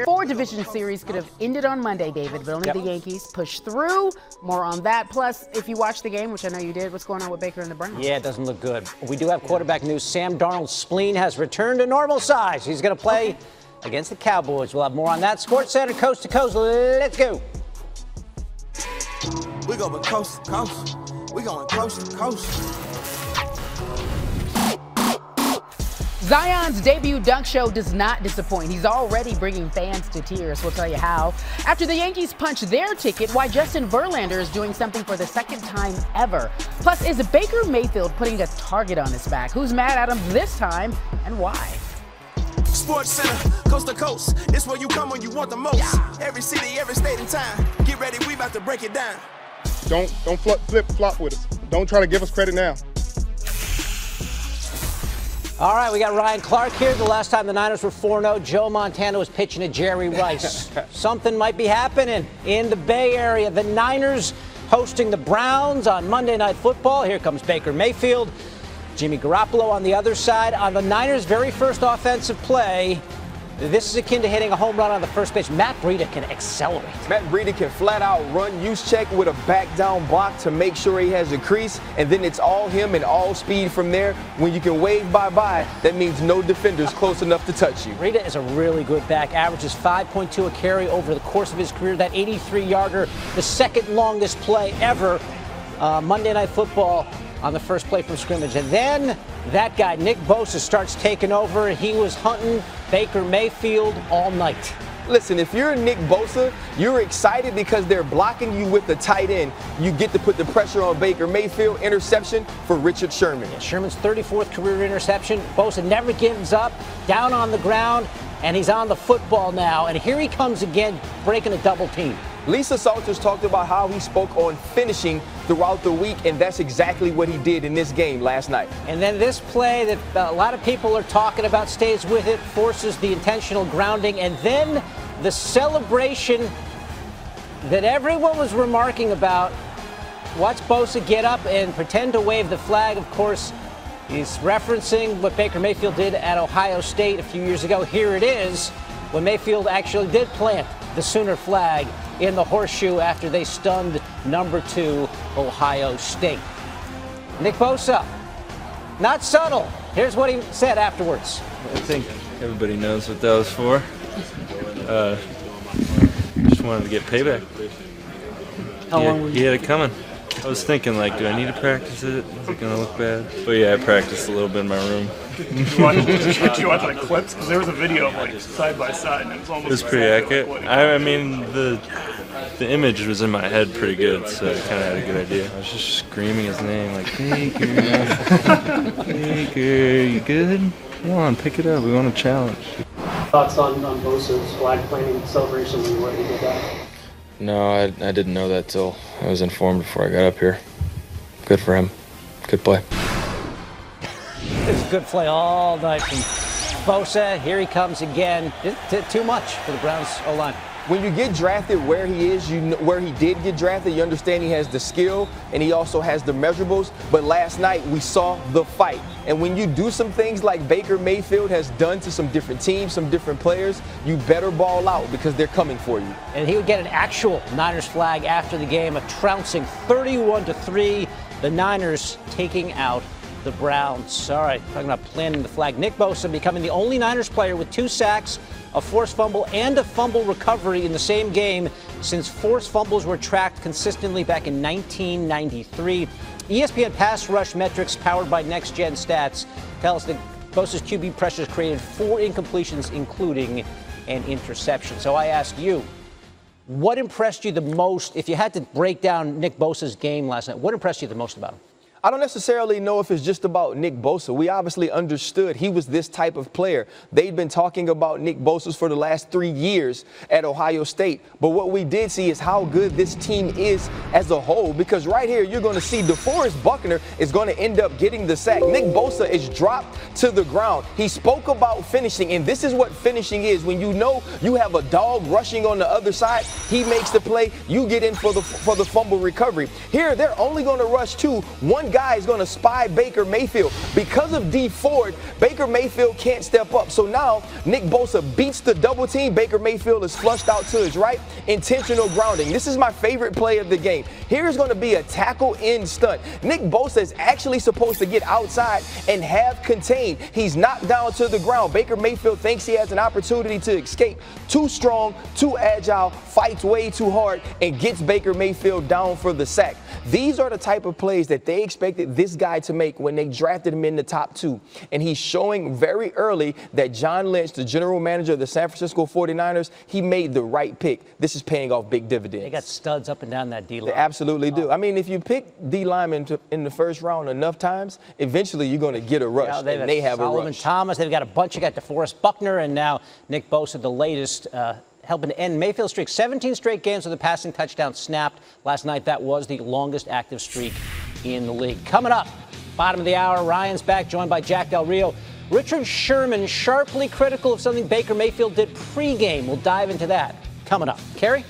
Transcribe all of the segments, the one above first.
Four division series could have ended on Monday, David, but only the Yankees pushed through. More on that. Plus, if you watched the game, which I know you did, what's going on with Baker and the Browns? Yeah, it doesn't look good. We do have quarterback news. Sam Darnold's spleen has returned to normal size. He's going to play against the Cowboys. We'll have more on that. Sports Center, coast to coast. Let's go. We going coast to coast. We going coast to coast. Zion's debut dunk show does not disappoint. He's already bringing fans to tears. We'll tell you how. After the Yankees punch their ticket, why Justin Verlander is doing something for the second time ever. Plus, is Baker Mayfield putting a target on his back? Who's mad at him this time and why? Sports Center, coast to coast. It's where you come when you want the most. Yeah. Every city, every state and time. Get ready, we about to break it down. Don't flip-flop with us. Don't try to give us credit now. All right, we got Ryan Clark here. The last time the Niners were 4-0, Joe Montana was pitching to Jerry Rice. Something might be happening in the Bay Area. The Niners hosting the Browns on Monday Night Football. Here comes Baker Mayfield. Jimmy Garoppolo on the other side. On the Niners' very first offensive play, this is akin to hitting a home run on the first pitch. Matt Breida can accelerate. Matt Breida can flat out run use check with a back down block to make sure he has a crease, and then it's all him and all speed from there. When you can wave bye-bye, that means no defender's close enough to touch you. Breida is a really good back. Averages 5.2 a carry over the course of his career. That 83-yarder, the second longest play ever. Monday Night Football on the first play from scrimmage. And then that guy, Nick Bosa, starts taking over. He was hunting Baker Mayfield all night. Listen, if you're Nick Bosa, you're excited because they're blocking you with the tight end. You get to put the pressure on Baker Mayfield. Interception for Richard Sherman. Yeah, Sherman's 34th career interception. Bosa never gives up, down on the ground, and he's on the football now. And here he comes again, breaking a double team. Lisa Salters talked about how he spoke on finishing throughout the week, and that's exactly what he did in this game last night. And then this play that a lot of people are talking about stays with it, forces the intentional grounding, and then the celebration that everyone was remarking about. Watch Bosa get up and pretend to wave the flag. Of course, he's referencing what Baker Mayfield did at Ohio State a few years ago. Here it is, when Mayfield actually did plant the Sooner flag in the horseshoe after they stunned number 2 Ohio State. Nick Bosa, not subtle. Here's what he said afterwards. I think everybody knows what that was for. Just wanted to get payback. How long were you? He had it coming. I was thinking, like, do I need to practice it? Is it going to look bad? But yeah, I practiced a little bit in my room. Did you watch the clips? Because there was a video of, like, side by side, and it was almost. It was pretty accurate. I mean, the image was in my head pretty good, so I kind of had a good idea. I was just screaming his name, like, Baker, Baker, you good? Come on, pick it up. We want a challenge. Thoughts on Bosa's flag planting celebration when you were able to do that? No, I didn't know that till I was informed before I got up here. Good for him. Good play. It's a good play all night from Bosa. Here he comes again. Too much for the Browns O-line. When you get drafted where he is, you know, where he did get drafted, you understand he has the skill and he also has the measurables. But last night we saw the fight. And when you do some things like Baker Mayfield has done to some different teams, some different players, you better ball out because they're coming for you. And he would get an actual Niners flag after the game, a trouncing 31-3. The Niners taking out the Browns. All right, talking about planting the flag. Nick Bosa becoming the only Niners player with 2 sacks, a forced fumble, and a fumble recovery in the same game since forced fumbles were tracked consistently back in 1993. ESPN pass rush metrics powered by Next Gen Stats tell us that Bosa's QB pressures created 4 incompletions, including an interception. So I ask you, what impressed you the most? If you had to break down Nick Bosa's game last night, what impressed you the most about him? I don't necessarily know if it's just about Nick Bosa. We obviously understood he was this type of player. They'd been talking about Nick Bosa for the last 3 years at Ohio State. But what we did see is how good this team is as a whole, because right here you're going to see DeForest Buckner is going to end up getting the sack. Nick Bosa is dropped to the ground. He spoke about finishing, and this is what finishing is. When you know you have a dog rushing on the other side, he makes the play, you get in for the fumble recovery. Here they're only going to rush 2. One one guy is going to spy Baker Mayfield. Because of D Ford, Baker Mayfield can't step up. So now Nick Bosa beats the double team. Baker Mayfield is flushed out to his right. Intentional grounding. This is my favorite play of the game. Here's going to be a tackle in stunt. Nick Bosa is actually supposed to get outside and have contained. He's knocked down to the ground. Baker Mayfield thinks he has an opportunity to escape. Too strong, too agile, fights way too hard, and gets Baker Mayfield down for the sack. These are the type of plays that they expected this guy to make when they drafted him in the top 2. And he's showing very early that John Lynch, the general manager of the San Francisco 49ers, he made the right pick. This is paying off big dividends. They got studs up and down that D-line. They absolutely do. I mean, if you pick D linemen in the first round enough times, eventually you're going to get a rush. Yeah, and they have Solomon a rush. Thomas. They've got a bunch. You got DeForest Buckner and now Nick Bosa, the latest, helping to end Mayfield's streak. 17 straight games with a passing touchdown snapped. Last night, that was the longest active streak in the league. Coming up, bottom of the hour, Ryan's back, joined by Jack Del Rio. Richard Sherman sharply critical of something Baker Mayfield did pregame. We'll dive into that coming up. Carrie?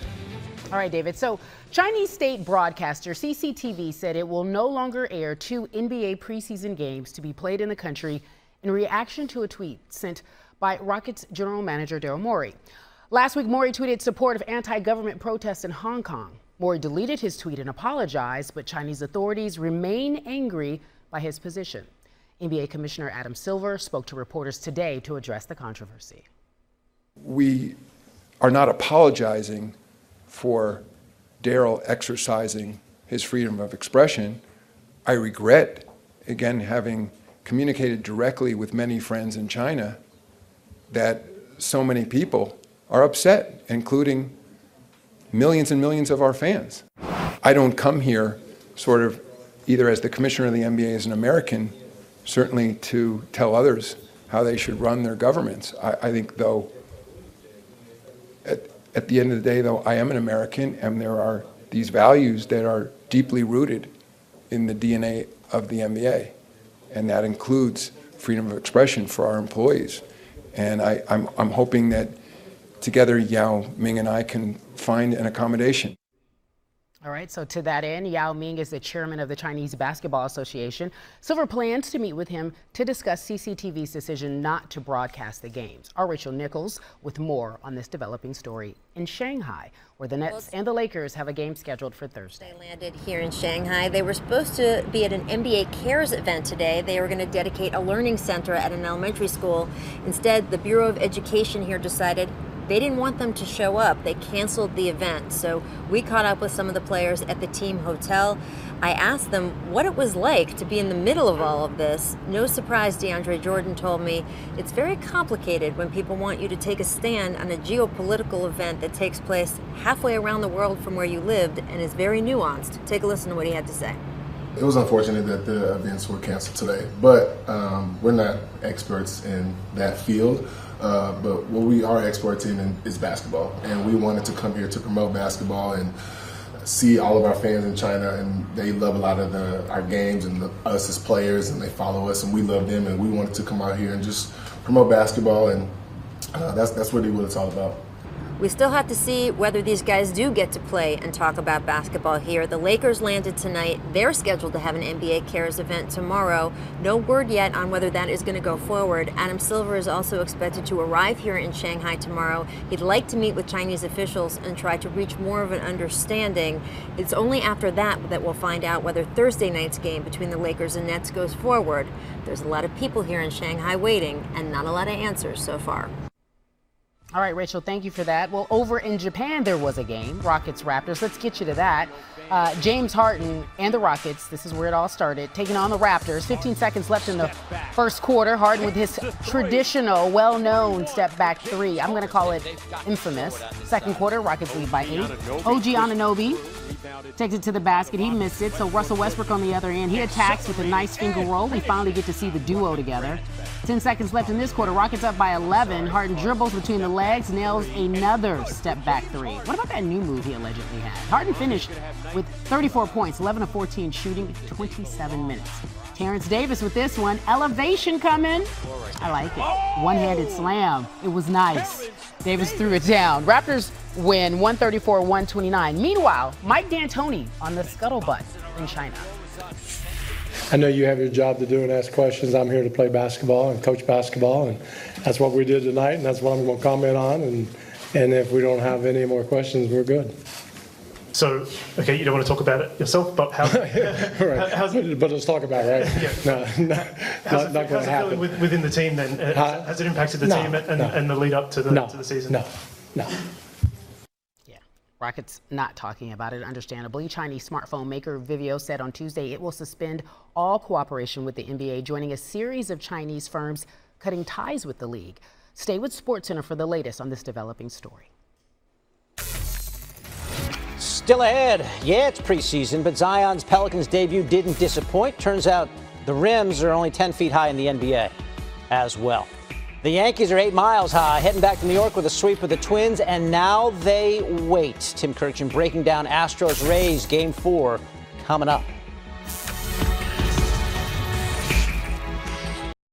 All right, David. So Chinese state broadcaster CCTV said it will no longer air 2 NBA preseason games to be played in the country in reaction to a tweet sent by Rockets general manager Daryl Morey. Last week, Morey tweeted support of anti-government protests in Hong Kong. Morey deleted his tweet and apologized, but Chinese authorities remain angry by his position. NBA Commissioner Adam Silver spoke to reporters today to address the controversy. We are not apologizing for Daryl exercising his freedom of expression. I regret, again, having communicated directly with many friends in China, that so many people are upset, including millions and millions of our fans. I don't come here sort of either as the commissioner of the NBA as an American, certainly to tell others how they should run their governments. I think, though, at the end of the day, though, I am an American, and there are these values that are deeply rooted in the DNA of the NBA, and that includes freedom of expression for our employees. And I'm hoping that together Yao Ming and I can find an accommodation. All right, so to that end, Yao Ming is the chairman of the Chinese Basketball Association. Silver plans to meet with him to discuss CCTV's decision not to broadcast the games. Our Rachel Nichols with more on this developing story in Shanghai, where the Nets and the Lakers have a game scheduled for Thursday. They landed here in Shanghai. They were supposed to be at an NBA Cares event today. They were going to dedicate a learning center at an elementary school. Instead, the Bureau of Education here decided they didn't want them to show up. They canceled the event. So we caught up with some of the players at the team hotel. I asked them what it was like to be in the middle of all of this. No surprise, DeAndre Jordan told me it's very complicated when people want you to take a stand on a geopolitical event that takes place halfway around the world from where you lived and is very nuanced. Take a listen to what he had to say. It was unfortunate that the events were canceled today, but we're not experts in that field. But what we are experts in is basketball, and we wanted to come here to promote basketball and see all of our fans in China, and they love a lot of our games and us as players, and they follow us, and we love them, and we wanted to come out here and just promote basketball, and that's really what it's all about. We still have to see whether these guys do get to play and talk about basketball here. The Lakers landed tonight. They're scheduled to have an NBA Cares event tomorrow. No word yet on whether that is going to go forward. Adam Silver is also expected to arrive here in Shanghai tomorrow. He'd like to meet with Chinese officials and try to reach more of an understanding. It's only after that that we'll find out whether Thursday night's game between the Lakers and Nets goes forward. There's a lot of people here in Shanghai waiting and not a lot of answers so far. All right, Rachel, thank you for that. Well, over in Japan, there was a game, Rockets-Raptors. Let's get you to that. James Harden and the Rockets, this is where it all started, taking on the Raptors. 15 seconds left in the first quarter. Harden with his traditional, well-known step-back three. I'm going to call it infamous. Second quarter, Rockets lead by 8. OG Anunoby takes it to the basket. He missed it. So Russell Westbrook on the other end. He attacks with a nice finger roll. We finally get to see the duo together. 10 seconds left in this quarter. Rockets up by 11. Harden dribbles between the legs, nails another step-back three. What about that new move he allegedly had? Harden finished with 34 points, 11 of 14 shooting, 27 minutes. Terrence Davis with this one. Elevation coming. I like it. One-handed slam. It was nice. Davis threw it down. Raptors win 134-129. Meanwhile, Mike D'Antoni on the scuttlebutt in China. I know you have your job to do and ask questions. I'm here to play basketball and coach basketball, and that's what we did tonight, and that's what I'm going to comment on. And if we don't have any more questions, we're good. So, okay, you don't want to talk about it yourself, but how? Right. But let's talk about it, right? Yeah. Not going to happen. Feeling within the team then? Has it impacted the team and the lead up to the season? No. Rockets not talking about it, understandably. Chinese smartphone maker Vivio said on Tuesday it will suspend all cooperation with the NBA, joining a series of Chinese firms cutting ties with the league. Stay with SportsCenter for the latest on this developing story. Still ahead. Yeah, it's preseason, but Zion's Pelicans debut didn't disappoint. Turns out the rims are only 10 feet high in the NBA as well. The Yankees are 8 miles high, heading back to New York with a sweep of the Twins, and now they wait. Tim Kirkjian breaking down Astros-Rays Game 4 coming up.